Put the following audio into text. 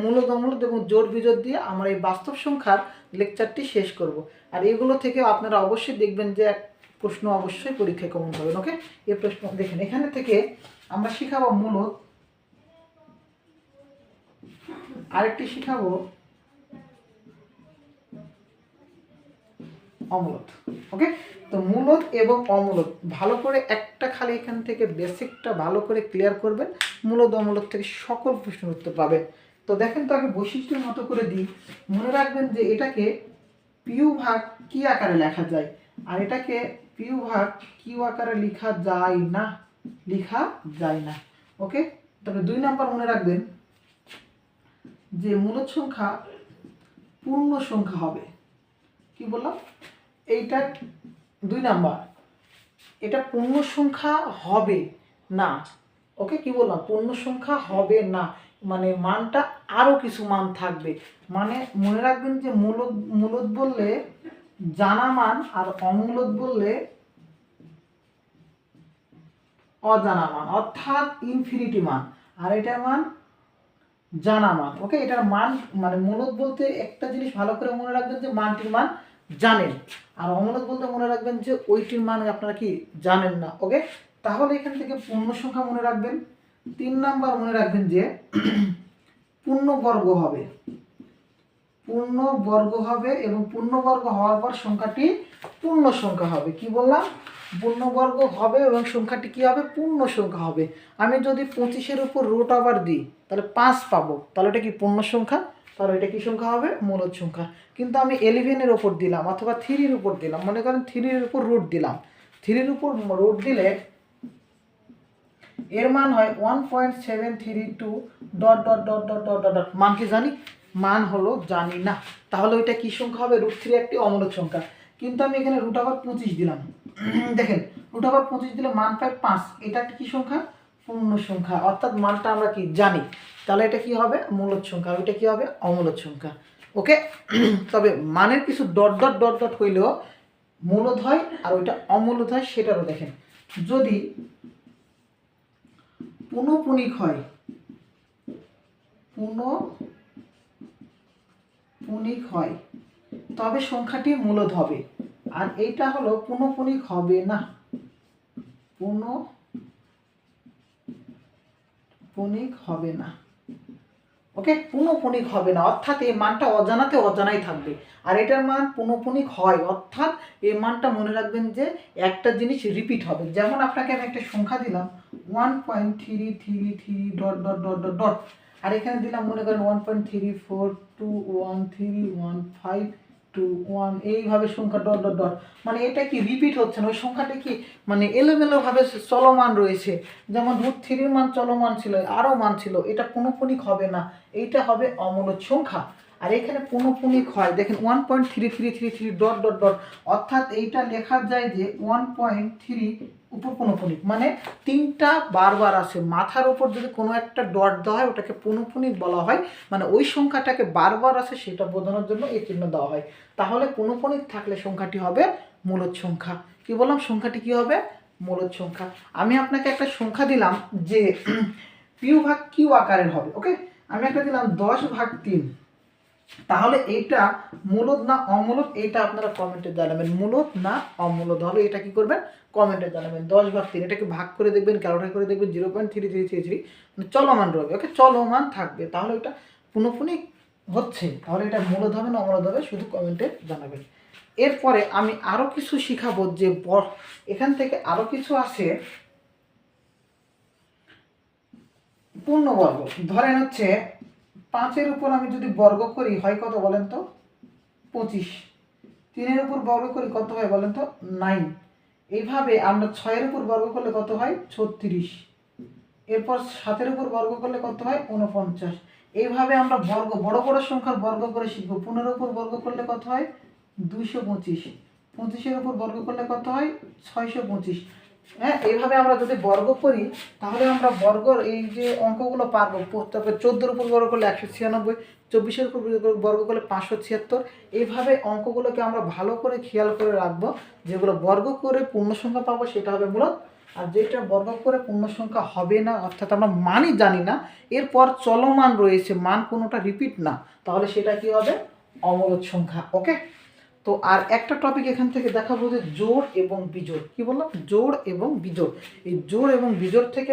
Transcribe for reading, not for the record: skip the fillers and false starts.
মূলদ অমূলদ এবং জোড় বিজোড় দিয়ে আমরা এই বাস্তব সংখ্যার লেকচারটি শেষ করব। আর এগুলো থেকে আপনারা অবশ্যই দেখবেন যে প্রশ্ন অবশ্যই পরীক্ষায় কমন পাবেন। ওকে, এই প্রশ্ন দেখেন, এখানে থেকে আমরা শিখাবো মূলদ, আরেকটি শিখাবো অমূলদ। ওকে, তো মূলদ এবং অমূলদ ভালো করে একটা খালি এখান থেকে বেসিকটা ভালো করে ক্লিয়ার করবেন, মূলদ অমূলদ থেকে সকল প্রশ্নের উত্তর পাবেন। তো দেখেন, তো আগে বৈশিষ্ট্যের মতো করে দিই। মনে রাখবেন যে এটাকে পিউ ভাগ কি আকারে লেখা যায়, আর এটাকে পিউ ভাগ কিউ আকারে লেখা যায় না, লেখা যায় না। ওকে, তবে 2 নাম্বার মনে রাখবেন যে মূলদ সংখ্যা পূর্ণ সংখ্যা হবে। কি বললাম? এইটা 2 নাম্বার, এটা পূর্ণ সংখ্যা হবে না। ওকে, কি বললাম? পূর্ণ সংখ্যা হবে না, মানে মানটা আরও কিছু মান থাকবে। মানে মনে রাখবেন যে মূলদ মূলদ বললে জানা মান, আর অমূলদ বললে অজানা মান, অর্থাৎ ইনফিনিটি মান, আর এটার মান জানা মান। ওকে, এটার মান মানে মূলদ বলতে একটা জিনিস ভালো করে মনে রাখবেন যে মানটির মান জানেন, আর অমূলদ বলতে মনে রাখবেন যে ওইটির মান আপনারা কি জানেন না। ওকে, তাহলে এখান থেকে পূর্ণ সংখ্যা মনে রাখবেন। 3 নাম্বার মনে রাখবেন যে পূর্ণবর্গ হবে, পূর্ণবর্গ হবে, এবং পূর্ণবর্গ হওয়ার পর সংখ্যাটি পূর্ণ সংখ্যা হবে। কি বললাম? পূর্ণবর্গ হবে এবং সংখ্যাটি কি হবে? পূর্ণ সংখ্যা হবে। আমি যদি 25-এর উপর রুট ওভার দিই তাহলে 5 পাবো, তাহলে এটা কি পূর্ণ সংখ্যা? তাহলে এটা কি সংখ্যা হবে? মূলদ সংখ্যা। কিন্তু আমি 11-এর উপর দিলাম অথবা 3-এর উপর দিলাম, মনে করেন 3-এর উপর রুট দিলাম, 3-এর উপর রুট দিলে এর মান হয় 1.732 dot dot dot dot dot dot. মান কি জানি? মান হলো জানি না। তাহলে ওইটা কি সংখ্যা হবে? √3 একটি অমূলদ সংখ্যা। কিন্তু আমি এখানে রুট ওভার 25 দিলাম, দেখেন রুট ওভার 25 দিলে মান পাই 5, এটা একটি কি সংখ্যা? পূর্ণ সংখ্যা, অর্থাৎ মানটা আমরা কি জানি। তাহলে এটা কি হবে? মূলদ সংখ্যা। ওইটা কি হবে? অমূলদ সংখ্যা। ওকে, তবে মানের কিছু ডট ডট ডট ডট হইলেও মূলদ হয় আর ওইটা অমূলদ হয়, সেটারও দেখেন। যদি পুনঃপুনিক হয়, পুনঃপুনিক হয় তবে সংখ্যাটি মূলদ হবে, আর এইটা হলো পুনঃপুনিক হবে না, পুনঃপুনিক হবে না। ওকে, পুনঃপুনিক হবে না অর্থাৎ এই মানটা অজানাতে অজানাই থাকবে, আর এটার মান পুনঃপুনিক হয় অর্থাৎ এই মানটা মনে রাখবেন যে একটা জিনিস রিপিট হবে। যেমন আপনাকে আমি একটা সংখ্যা দিলাম 1.333 dot dot dot dot dot, আর এখানে দিলাম মনে করেন 1.342131521521, এইভাবে সংখ্যা ডট ডট ডট, মানে এটা কি রিপিট হচ্ছে না, ওই সংখ্যাটা কি মানে এলোমেলোভাবে চলমান রয়েছে। যেমন √3-এর মান চলমান ছিল, আরও মান ছিল, এটা পুনঃপুনিক হবে না, এইটা হবে অমূলদ সংখ্যা। আর এখানে পুনঃপুনিক হয়, দেখেন 1.3333 ডট ডট ডট, অর্থাৎ এইটা লেখা যায় যে 1.3 উপর পুনঃপুনিক, মানে 3টা বারবার আসে, মাথার উপর যদি কোনো একটা ডট দেওয়া হয় ওটাকে পুনঃপুনিক বলা হয়, মানে ওই সংখ্যাটাকে বারবার আসে সেটা বোঝানোর জন্য এই চিহ্ন দেওয়া হয়। তাহলে পুনঃপুনিক থাকলে সংখ্যাটি হবে মূলদ সংখ্যা। কি বললাম? সংখ্যাটি কি হবে? মূলদ সংখ্যা। আমি আপনাকে একটা সংখ্যা দিলাম যে পিউ ভাগ কিউ আকারের হবে। ওকে, আমি একটা দিলাম 10/3, তাহলে এইটা মূলদ না অমূলদ, এইটা আপনারা কমেন্টে জানাবেন। মূলদ না অমূলদ হবে এটা কি করবেন? কমেন্টে জানাবেন। 10/3 এটাকে ভাগ করে দেখবেন, ক্যালকুলেট করে দেখবেন 0.3333, মানে চলমান রবে। ওকে, চলমান থাকবে, তাহলে এটা পুনঃপুনিক হচ্ছে, তাহলে এটা মূলদ হবে না অমূলদ হবে, শুধু কমেন্টে জানাবেন। এরপরে আমি আরও কিছু শিখাবো যে এখান থেকে আরও কিছু আছে পূর্ণবর্গ। ধরেন হচ্ছে 5-এর উপর আমি যদি বর্গ করি হয় কত বলেন তো? 25। 3-এর উপর বর্গ করি কত হয় বলেন তো? 9। এইভাবে আমরা 6-এর উপর বর্গ করলে কত হয়? 36। এরপর 7-এর উপর বর্গ করলে কত হয়? 49। এইভাবে আমরা বর্গ, বড় বড় সংখ্যার বর্গ করে শিখবো। 15-এর উপর বর্গ করলে কত হয়? 225। 25-এর উপর বর্গ করলে কত হয়? 625। হ্যাঁ, এইভাবে আমরা যদি বর্গ করি তাহলে আমরা বর্গর এই যে অঙ্কগুলো পারবো। তারপরে 14-এর উপর বর্গ করলে 196, 24-এর উপর বর্গ করলে 576। এইভাবে অঙ্কগুলোকে আমরা ভালো করে খেয়াল করে রাখবো, যেগুলো বর্গ করে পূর্ণ সংখ্যা পাবো সেটা হবে মূলদ, আর যেটা বর্গ করে পূর্ণ সংখ্যা হবে না, অর্থাৎ আমরা মানই জানি না, এরপর চলমান রয়েছে, মান কোনোটা রিপিট না, তাহলে সেটা কি হবে? অমূলদ সংখ্যা। ওকে, তো আর একটা টপিক এখান থেকে দেখাবো যে জোড় এবং বিজোড়। কি বললাম? জোড় এবং বিজোড়। এই জোড় এবং বিজোড় থেকে